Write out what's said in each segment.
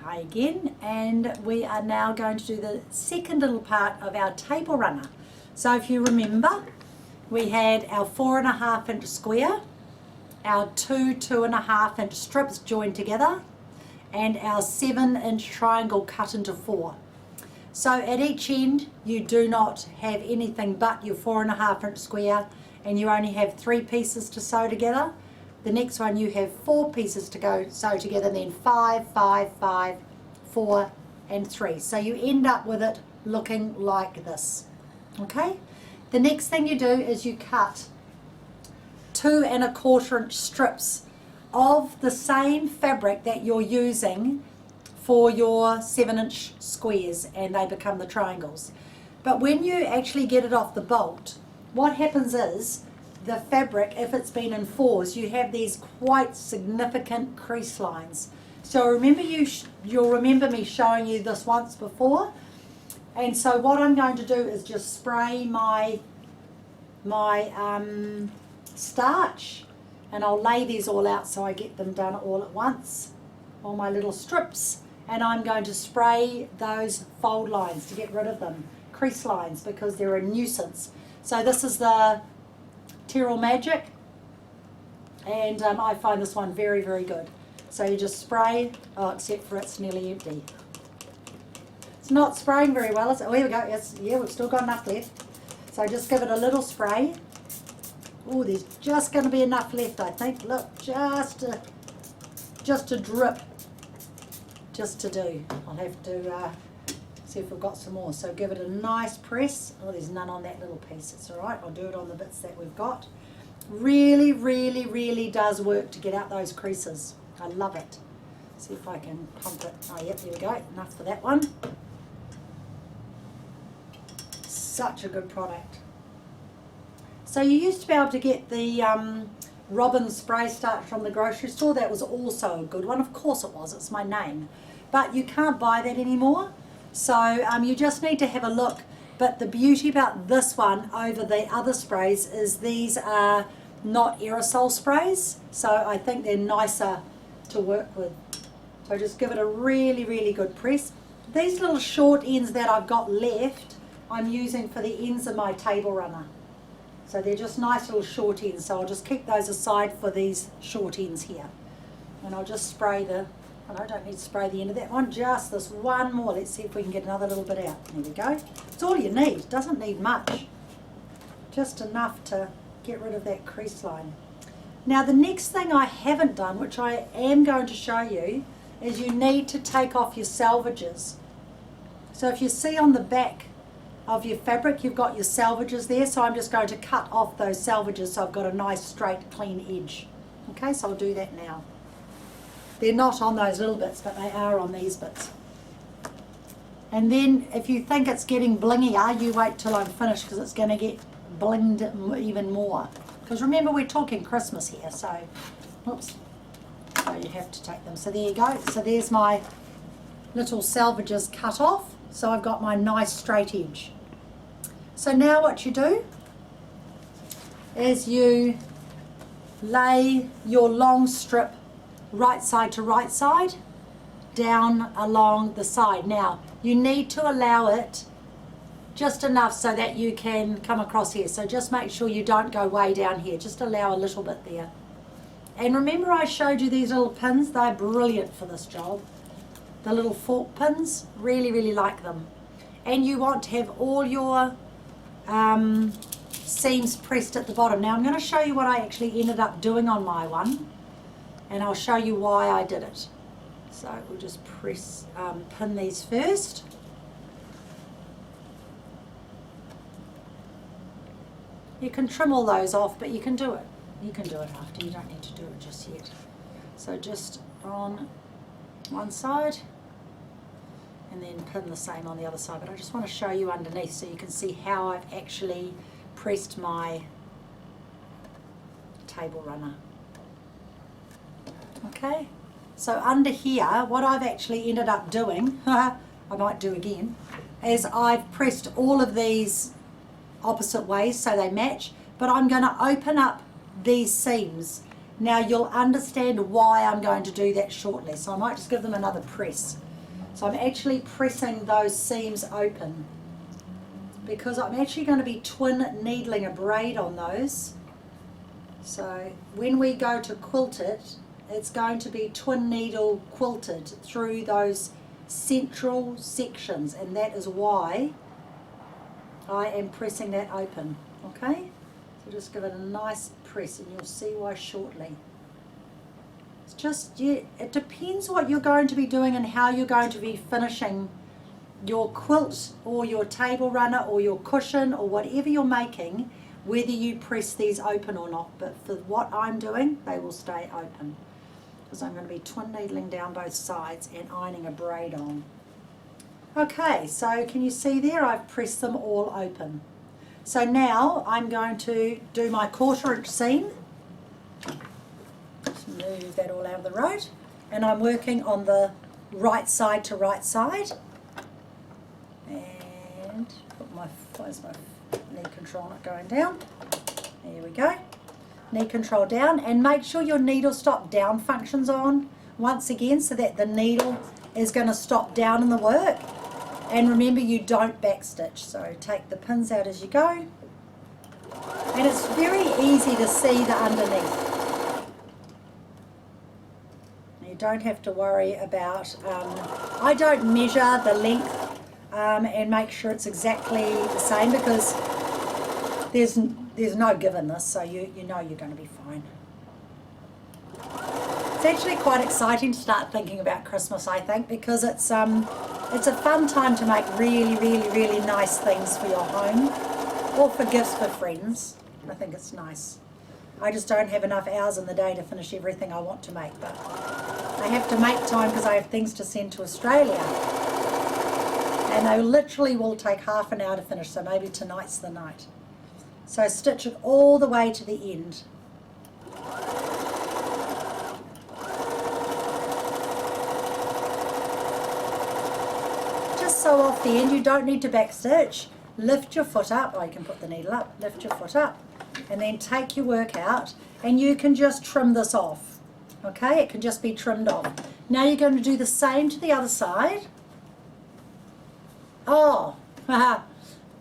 Hi again, and we are now going to do the second little part of our table runner. So if you remember, we had our 4.5 inch square, our 2.5 inch strips joined together, and our 7 inch triangle cut into 4. So at each end you do not have anything but your 4.5 inch square, and you only have 3 pieces to sew together. The next one you have 4 pieces to go sew together, and then 5, 5, 5, 4 and 3. So you end up with it looking like this. Okay? The next thing you do is you cut 2.25 inch strips of the same fabric that you're using for your 7 inch squares, and they become the triangles. But when you actually get it off the bolt, what happens is the fabric, if it's been in 4s, you have these quite significant crease lines. So remember, you'll remember me showing you this once before. And so what I'm going to do is just spray my starch, and I'll lay these all out so I get them done all at once, all my little strips, and I'm going to spray those fold lines to get rid of them, crease lines, because they're a nuisance. So this is the Terial Magic, and I find this one very, very good. So you just spray, except for it's nearly empty. It's not spraying very well, is it? Oh, here we go. Yes, yeah, we've still got enough left. So just give it a little spray. Oh, there's just going to be enough left, I think. Look, just a drip, just to do. I'll have to see if we've got some more. So give it a nice press. Oh, there's none on that little piece. It's all right. I'll do it on the bits that we've got. Really, really, really does work to get out those creases. I love it. See if I can pump it. Oh, yep, there we go. Enough for that one. Such a good product. So you used to be able to get the Robin spray starch from the grocery store. That was also a good one. Of course it was. It's my name. But you can't buy that anymore. So you just need to have a look. But the beauty about this one over the other sprays is these are not aerosol sprays. So I think they're nicer to work with. So just give it a really, really good press. These little short ends that I've got left, I'm using for the ends of my table runner. So they're just nice little short ends. So I'll just keep those aside for these short ends here. And I'll just spray I don't need to spray the end of that one, just this one more. Let's see if we can get another little bit out. There we go. It's all you need. Doesn't need much. Just enough to get rid of that crease line. Now the next thing I haven't done, which I am going to show you, is you need to take off your salvages. So if you see on the back of your fabric, you've got your salvages there. So I'm just going to cut off those salvages so I've got a nice straight clean edge. Okay, so I'll do that now. They're not on those little bits, but they are on these bits. And then if you think it's getting blingier, you wait till I'm finished, because it's going to get blinged even more. Because remember, we're talking Christmas here, so, oops, so you have to take them. So there you go. So there's my little salvages cut off. So I've got my nice straight edge. So now what you do is you lay your long strip right side to right side down along the side. Now you need to allow it just enough so that you can come across here. So just make sure you don't go way down here. Just allow a little bit there. And remember, I showed you these little pins. They're brilliant for this job. The little fork pins, really, really like them. And you want to have all your seams pressed at the bottom. Now I'm going to show you what I actually ended up doing on my one, and I'll show you why I did it. So we'll just press, pin these first. You can trim all those off, but you can do it. You can do it after. You don't need to do it just yet. So just on one side, and then pin the same on the other side. But I just want to show you underneath so you can see how I've actually pressed my table runner. Okay, so under here, what I've actually ended up doing, I might do again, is I've pressed all of these opposite ways so they match, but I'm going to open up these seams. Now you'll understand why I'm going to do that shortly, so I might just give them another press. So I'm actually pressing those seams open because I'm actually going to be twin needling a braid on those. So when we go to quilt it, it's going to be twin needle quilted through those central sections, and that is why I am pressing that open. Okay, so just give it a nice press and you'll see why shortly. It's just, yeah, it depends what you're going to be doing and how you're going to be finishing your quilt or your table runner or your cushion or whatever you're making, whether you press these open or not. But for what I'm doing, they will stay open because I'm going to be twin needling down both sides and ironing a braid on. Okay, so can you see there I've pressed them all open. So now I'm going to do my 1/4 inch seam. Just move that all out of the road. And I'm working on the right side to right side. And put my, where's my knee control not going down? There we go. Knee control down, and make sure your needle stop down function's on once again so that the needle is going to stop down in the work. And remember, you don't backstitch, so take the pins out as you go. And it's very easy to see the underneath. You don't have to worry about, I don't measure the length and make sure it's exactly the same because there's no give in this, so you know you're going to be fine. It's actually quite exciting to start thinking about Christmas, I think, because it's a fun time to make really, really, really nice things for your home or for gifts for friends. I think it's nice. I just don't have enough hours in the day to finish everything I want to make, but I have to make time because I have things to send to Australia. And they literally will take half an hour to finish, so maybe tonight's the night. So stitch it all the way to the end. Just so off the end, you don't need to backstitch. Lift your foot up, or you can put the needle up, lift your foot up, and then take your work out, and you can just trim this off. Okay, it can just be trimmed off. Now you're going to do the same to the other side. Oh,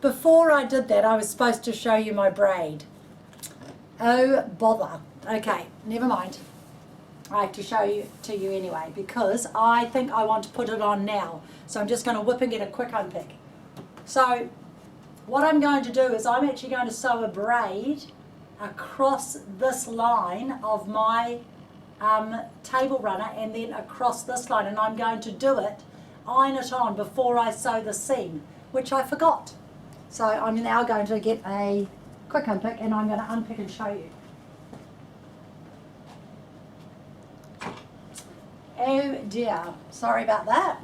before I did that, I was supposed to show you my braid. Oh, bother. Okay, never mind. I have to show you to you anyway because I think I want to put it on now. So I'm just going to whip and get a quick unpick. So what I'm going to do is I'm actually going to sew a braid across this line of my table runner and then across this line, and I'm going to do it, iron it on before I sew the seam, which I forgot. So I'm now going to get a quick unpick and I'm going to unpick and show you. Oh dear, sorry about that.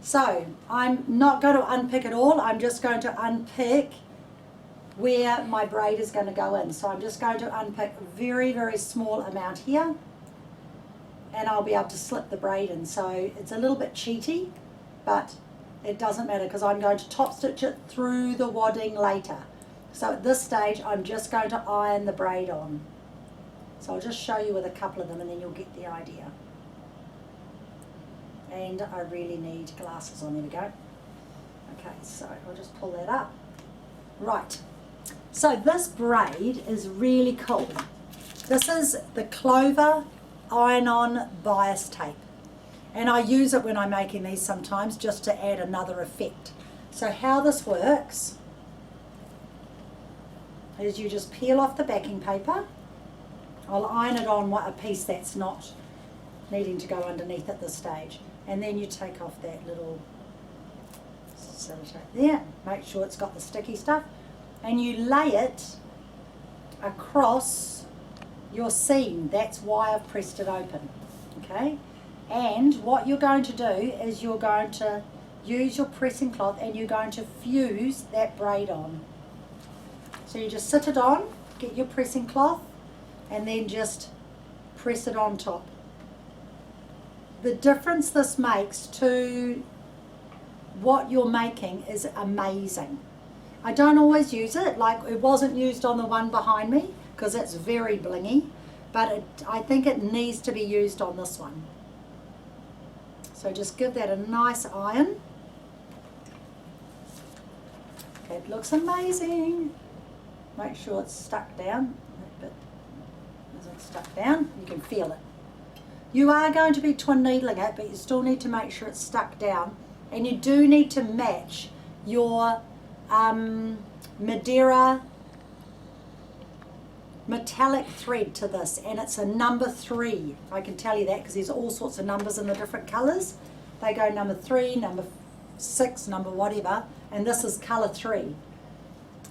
So I'm not going to unpick it all, I'm just going to unpick where my braid is going to go in. So I'm just going to unpick a very, very small amount here and I'll be able to slip the braid in. So it's a little bit cheaty, but it doesn't matter because I'm going to top stitch it through the wadding later. So at this stage I'm just going to iron the braid on. So I'll just show you with a couple of them and then you'll get the idea. And I really need glasses on. There we go. Okay, so I'll just pull that up. Right, so this braid is really cool. This is the Clover iron-on bias tape. And I use it when I'm making these sometimes just to add another effect. So how this works is you just peel off the backing paper. I'll iron it on a piece that's not needing to go underneath at this stage. And then you take off that little sellotape there. Make sure it's got the sticky stuff. And you lay it across your seam. That's why I've pressed it open. Okay? And what you're going to do is you're going to use your pressing cloth and you're going to fuse that braid on. So you just sit it on, get your pressing cloth, and then just press it on top. The difference this makes to what you're making is amazing. I don't always use it, like it wasn't used on the one behind me because it's very blingy, but I think it needs to be used on this one. So just give that a nice iron. Okay, it looks amazing. Make sure it's stuck down. That bit isn't stuck down. You can feel it. You are going to be twin needling it, but you still need to make sure it's stuck down. And you do need to match your Madeira metallic thread to this, and it's a number 3. I can tell you that because there's all sorts of numbers in the different colours. They go number 3, number 6, number whatever, and this is colour 3.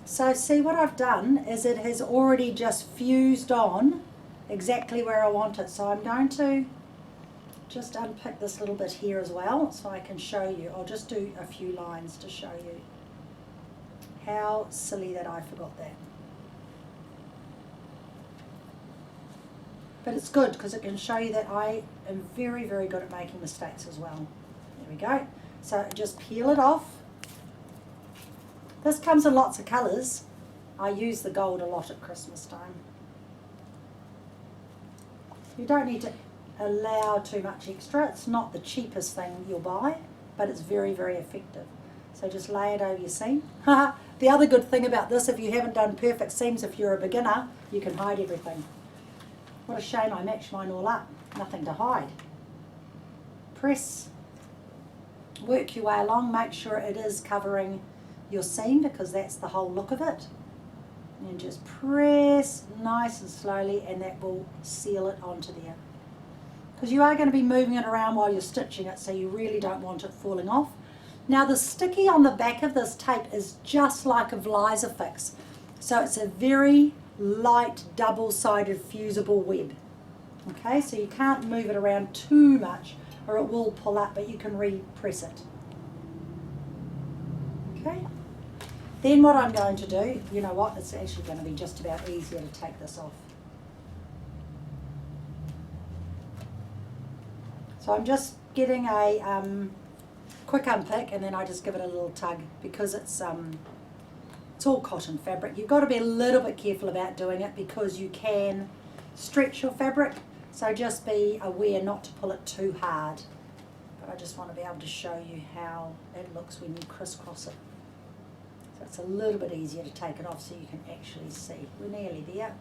So see, what I've done is it has already just fused on exactly where I want it. So I'm going to just unpick this little bit here as well so I can show you. I'll just do a few lines to show you. How silly that I forgot that. But it's good because it can show you that I am very, very good at making mistakes as well. There we go. So just peel it off. This comes in lots of colours. I use the gold a lot at Christmas time. You don't need to allow too much extra. It's not the cheapest thing you'll buy, but it's very, very effective. So just lay it over your seam. The other good thing about this, if you haven't done perfect seams, if you're a beginner, you can hide everything. What a shame I matched mine all up. Nothing to hide. Press. Work your way along. Make sure it is covering your seam because that's the whole look of it. And just press nice and slowly, and that will seal it onto there. Because you are going to be moving it around while you're stitching it, so you really don't want it falling off. Now the sticky on the back of this tape is just like a Vlizer fix. So it's a very light double-sided fusible web. Okay, so you can't move it around too much or it will pull up, but you can repress it. Okay, then what I'm going to do, you know what, it's actually going to be just about easier to take this off. So I'm just getting a quick unpick, and then I just give it a little tug because it's all cotton fabric. You've got to be a little bit careful about doing it because you can stretch your fabric. So just be aware not to pull it too hard. But I just want to be able to show you how it looks when you crisscross it. So it's a little bit easier to take it off so you can actually see. We're nearly there.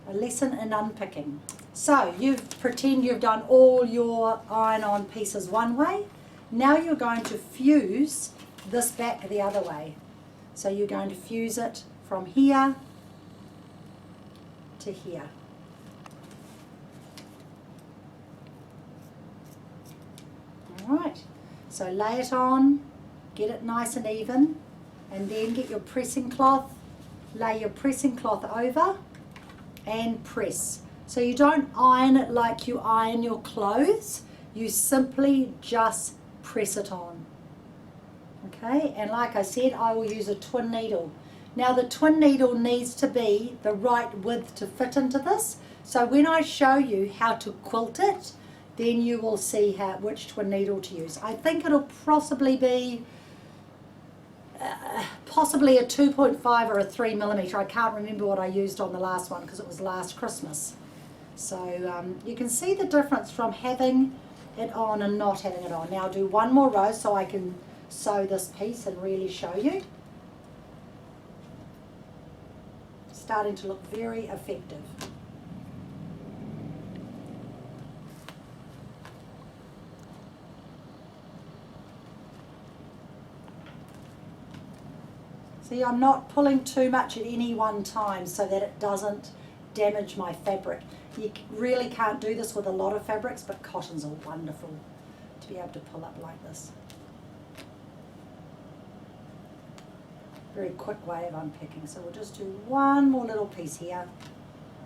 A lesson in unpicking. So pretend you've done all your iron-on pieces one way. Now you're going to fuse this back the other way. So you're going to fuse it from here to here. All right, so lay it on, get it nice and even, and then get your pressing cloth, lay your pressing cloth over and press. So you don't iron it like you iron your clothes, you simply just press it on. Okay, and like I said, I will use a twin needle. Now the twin needle needs to be the right width to fit into this. So when I show you how to quilt it, then you will see which twin needle to use. I think it'll possibly be possibly a 2.5 or a 3mm. I can't remember what I used on the last one because it was last Christmas. So you can see the difference from having it on and not having it on. Now I'll do one more row so I can sew this piece and really show you. Starting to look very effective. See, I'm not pulling too much at any one time so that it doesn't damage my fabric. You really can't do this with a lot of fabrics, but cottons are wonderful to be able to pull up like this. Very quick way of unpicking. So we'll just do one more little piece here.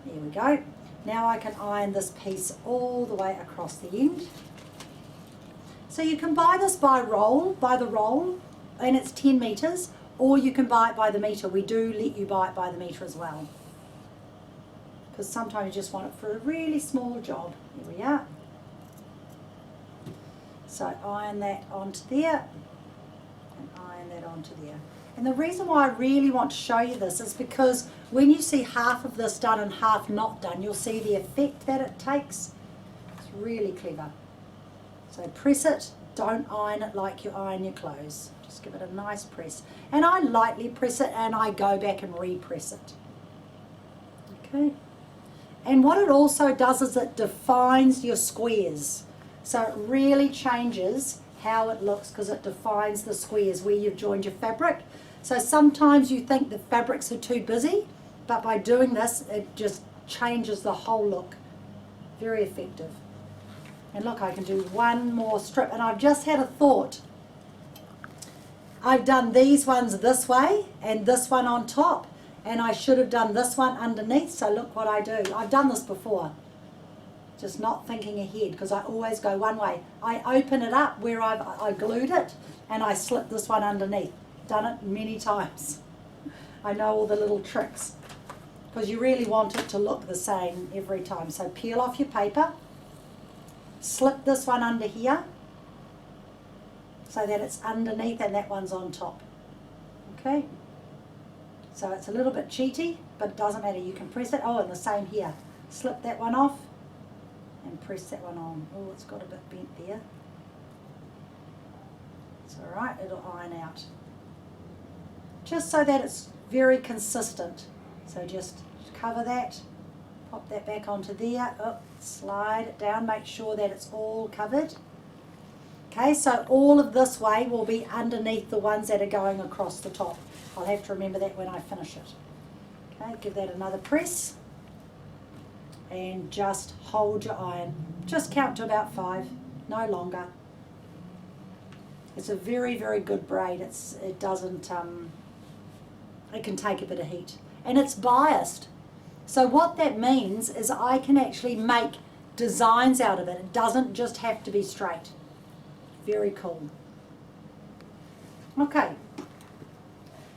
There we go. Now I can iron this piece all the way across the end. So you can buy this by the roll, and it's 10 meters, or you can buy it by the meter. We do let you buy it by the meter as well, because sometimes you just want it for a really small job. Here we are. So iron that onto there, and iron that onto there. And the reason why I really want to show you this is because when you see half of this done and half not done, you'll see the effect that it takes. It's really clever. So press it, don't iron it like you iron your clothes. Just give it a nice press. And I lightly press it and I go back and repress it. Okay. And what it also does is it defines your squares. So it really changes how it looks because it defines the squares where you've joined your fabric. So sometimes you think the fabrics are too busy, but by doing this, it just changes the whole look. Very effective. And look, I can do one more strip, and I've just had a thought. I've done these ones this way and this one on top, and I should have done this one underneath, so look what I do. I've done this before, just not thinking ahead because I always go one way. I open it up where I glued it and I slip this one underneath. Done it many times. I know all the little tricks because you really want it to look the same every time. So peel off your paper, slip this one under here so that it's underneath and that one's on top. Okay, so it's a little bit cheaty, but it doesn't matter. You can press it. Oh, and the same here. Slip that one off and press that one on. Oh, it's got a bit bent there. It's all right, it'll iron out. Just so that it's very consistent. So just cover that, pop that back onto there, oh, slide it down, make sure that it's all covered. Okay, so all of this way will be underneath the ones that are going across the top. I'll have to remember that when I finish it. Okay, give that another press and just hold your iron. Just count to about 5, no longer. It's a very, very good braid. It doesn't, it can take a bit of heat. And it's biased. So what that means is I can actually make designs out of it. It doesn't just have to be straight. Very cool. Okay.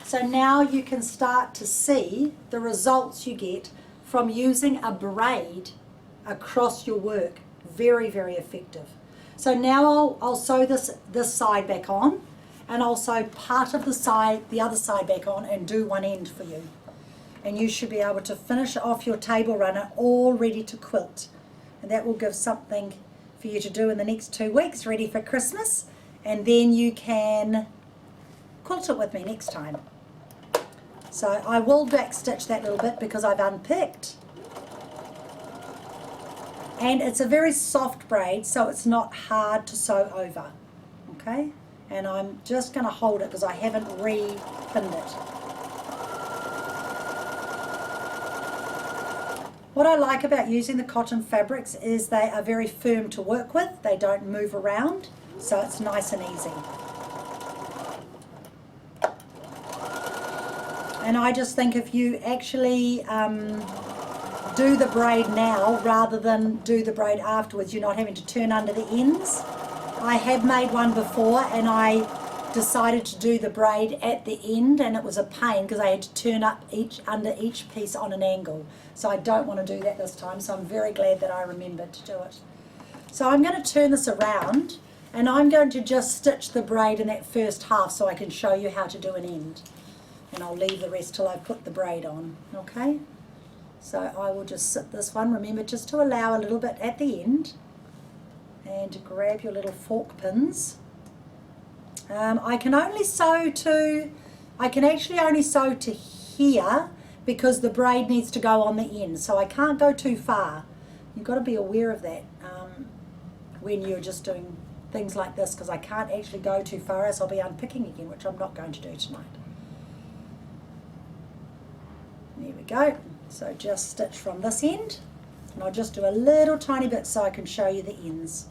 So now you can start to see the results you get from using a braid across your work. Very, very effective. So now I'll sew this side back on, and I'll sew part of the other side back on and do one end for you. And you should be able to finish off your table runner all ready to quilt. And that will give something for you to do in the next 2 weeks, ready for Christmas. And then you can quilt it with me next time. So I will back stitch that little bit because I've unpicked. And it's a very soft braid, so it's not hard to sew over. Okay? And I'm just going to hold it because I haven't re-pinned it. What I like about using the cotton fabrics is they are very firm to work with. They don't move around, so it's nice and easy. And I just think if you actually do the braid now rather than do the braid afterwards, you're not having to turn under the ends. I have made one before and I decided to do the braid at the end, and it was a pain because I had to turn up under each piece on an angle. So I don't want to do that this time, so I'm very glad that I remembered to do it. So I'm going to turn this around and I'm going to just stitch the braid in that first half so I can show you how to do an end. And I'll leave the rest till I put the braid on, okay? So I will just sit this one, remember just to allow a little bit at the end and to grab your little fork pins. I can actually only sew to here because the braid needs to go on the end, so I can't go too far. You've got to be aware of that when you're just doing things like this, because I can't actually go too far else I'll be unpicking again, which I'm not going to do tonight. There we go. So just stitch from this end, and I'll just do a little tiny bit so I can show you the ends.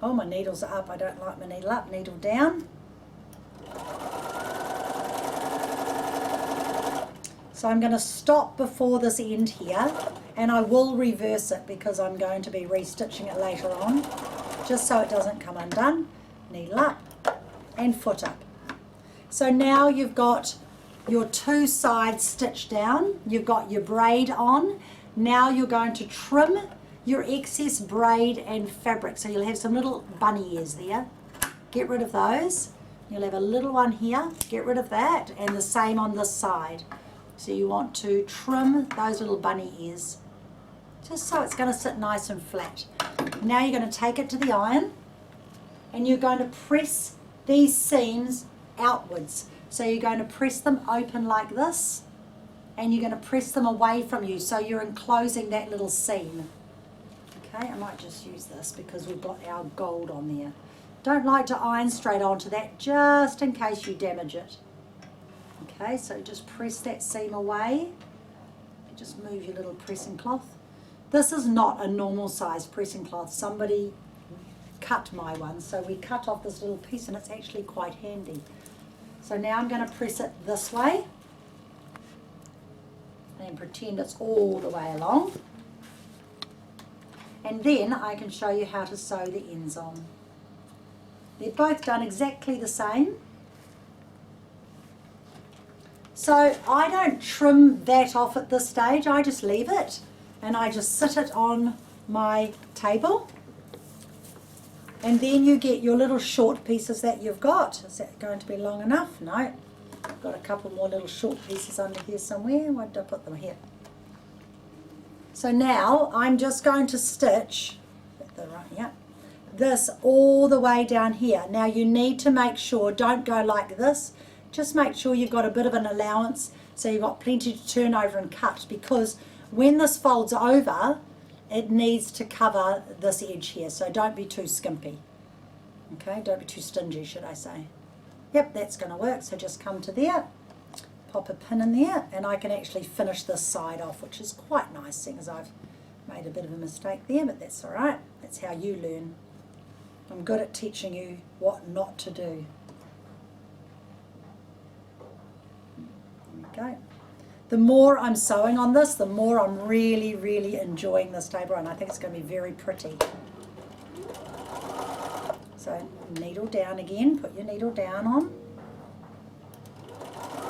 Oh, my needles are up. I don't like my needle up. Needle down. So I'm going to stop before this end here, and I will reverse it because I'm going to be restitching it later on, just so it doesn't come undone. Needle up and foot up. So now you've got your 2 sides stitched down, you've got your braid on. Now you're going to trim your excess braid and fabric. So you'll have some little bunny ears there. get rid of those. You'll have a little one here, get rid of that, and the same on this side. So you want to trim those little bunny ears, just so it's going to sit nice and flat. Now you're going to take it to the iron, and you're going to press these seams outwards. So you're going to press them open like this, and you're going to press them away from you, so you're enclosing that little seam. Okay, I might just use this because we've got our gold on there. Don't like to iron straight onto that, just in case you damage it. Okay, so just press that seam away. Just move your little pressing cloth. This is not a normal size pressing cloth. Somebody cut my one, so we cut off this little piece and it's actually quite handy. So now I'm going to press it this way and pretend it's all the way along. And then I can show you how to sew the ends on. They're both done exactly the same. So I don't trim that off at this stage, I just leave it and I just sit it on my table. And then you get your little short pieces that you've got. Is that going to be long enough? No. I've got a couple more little short pieces under here somewhere. Why did I put them here? So now I'm just going to stitch this all the way down here. Now you need to make sure, don't go like this, just make sure you've got a bit of an allowance so you've got plenty to turn over and cut, because when this folds over it needs to cover this edge here, so don't be too skimpy. Okay, don't be too stingy, should I say. Yep, that's going to work. So just come to there, pop a pin in there, and I can actually finish this side off, which is quite nice, seeing as I've made a bit of a mistake there, but that's all right. That's how you learn. I'm good at teaching you what not to do. There we go. The more I'm sewing on this, the more I'm really enjoying this table run. I think it's going to be very pretty. So needle down again, put your needle down on.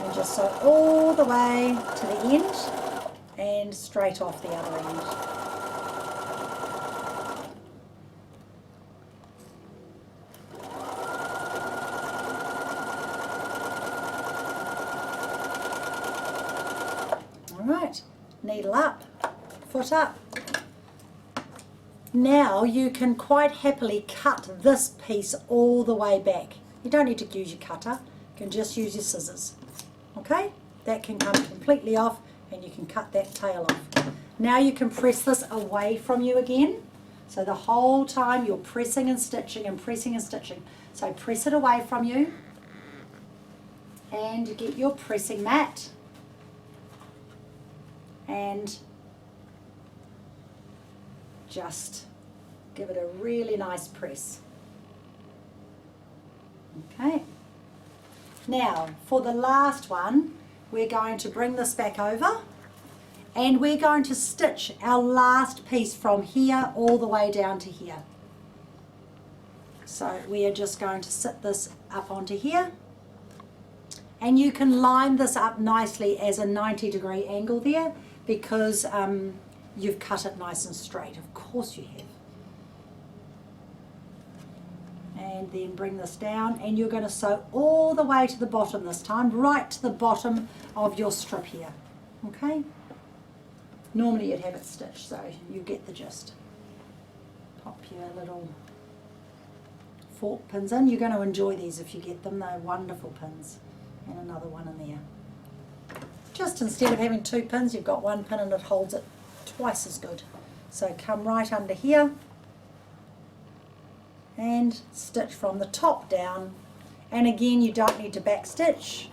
And just sew all the way to the end and straight off the other end. Right, needle up, foot up. Now you can quite happily cut this piece all the way back. You don't need to use your cutter, you can just use your scissors. Okay, that can come completely off and you can cut that tail off. Now you can press this away from you again. So the whole time you're pressing and stitching and pressing and stitching. So press it away from you and get your pressing mat. And just give it a really nice press. Okay. Now for the last one, we're going to bring this back over and we're going to stitch our last piece from here all the way down to here. So we are just going to sit this up onto here, and you can line this up nicely as a 90-degree angle there, because you've cut it nice and straight. Of course you have. And then bring this down, and you're going to sew all the way to the bottom this time, right to the bottom of your strip here. Okay? Normally you'd have it stitched, so you get the gist. Pop your little fork pins in. You're going to enjoy these if you get them. They're wonderful pins. And another one in there. Just instead of having two pins, you've got one pin and it holds it twice as good. So come right under here and stitch from the top down. And again, you don't need to back stitch.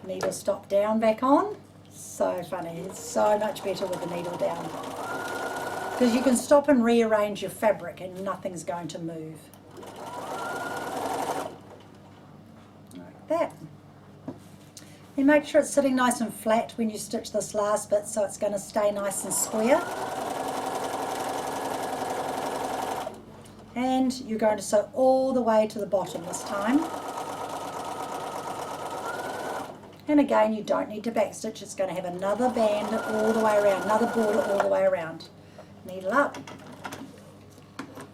Needle stop down, back on. So funny, it's so much better with the needle down. Because you can stop and rearrange your fabric and nothing's going to move. That. And make sure it's sitting nice and flat when you stitch this last bit, so it's going to stay nice and square. And you're going to sew all the way to the bottom this time. And again, you don't need to back stitch, it's going to have another band all the way around, another border all the way around. Needle up,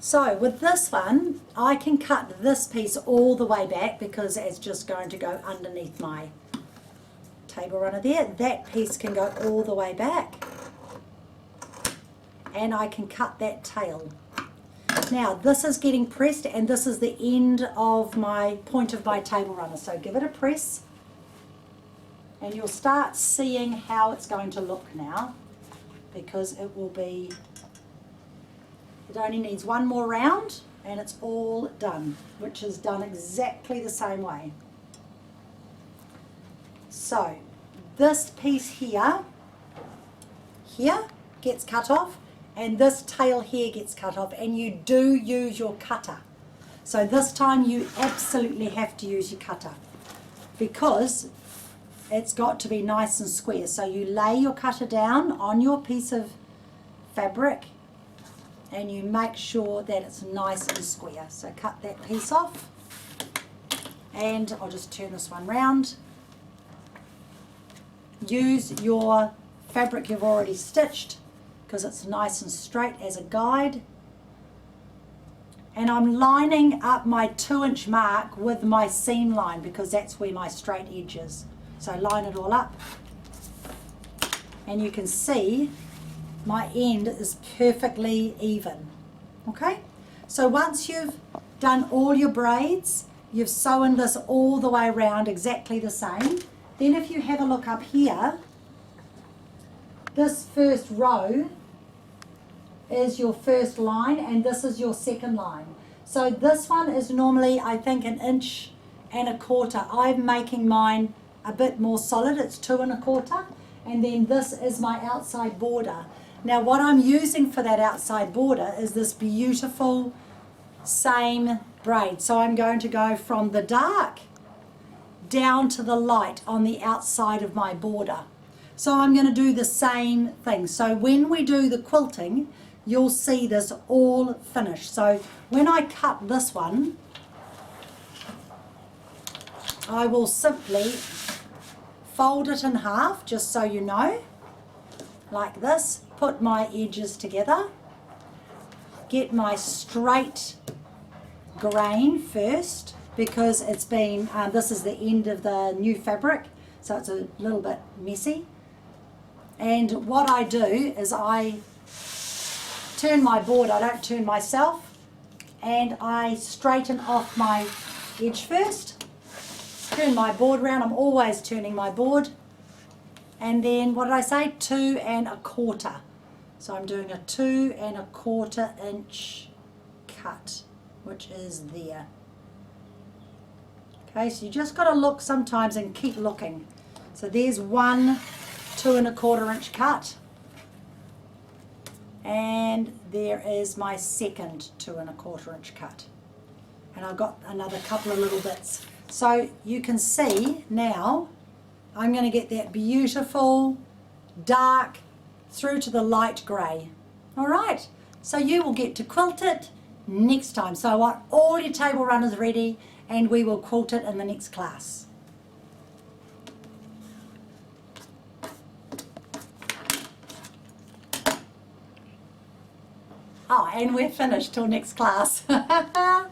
So with this one, I can cut this piece all the way back because it's just going to go underneath my table runner there. That piece can go all the way back. And I can cut that tail. Now this is getting pressed and this is the end of my point of my table runner. So give it a press and you'll start seeing how it's going to look now, because it will be, it only needs one more round and it's all done, which is done exactly the same way. So this piece here gets cut off and this tail here gets cut off, and you do use your cutter. So this time you absolutely have to use your cutter because it's got to be nice and square. So you lay your cutter down on your piece of fabric and you make sure that it's nice and square. So cut that piece off, and I'll just turn this one round. Use your fabric you've already stitched because it's nice and straight as a guide. And I'm lining up my 2-inch mark with my seam line because that's where my straight edge is. So line it all up and you can see my end is perfectly even. Okay, so once you've done all your braids, you've sewn this all the way around exactly the same. Then if you have a look up here, this first row is your first line and this is your second line. So this one is normally, I think, 1 1/4 inches. I'm making mine a bit more solid, it's 2 1/4 inches, and then this is my outside border. Now what I'm using for that outside border is this beautiful same braid. So I'm going to go from the dark down to the light on the outside of my border. So I'm going to do the same thing. So when we do the quilting, you'll see this all finished. So when I cut this one, I will simply fold it in half, just so you know, like this. Put my edges together, get my straight grain first, because it's been, this is the end of the new fabric, so it's a little bit messy. And what I do is I turn my board, I don't turn myself, and I straighten off my edge first, turn my board round. I'm always turning my board, and then what did I say, 2 1/4. So I'm doing a 2 1/4 inch cut, which is there. Okay, so you just got to look sometimes and keep looking. So there's one 2 1/4 inch cut, and there is my second 2 1/4 inch cut, and I've got another couple of little bits. So you can see now I'm going to get that beautiful dark through to the light grey. All right, so you will get to quilt it next time. So I want all your table runners ready and we will quilt it in the next class. Oh, and we're finished till next class.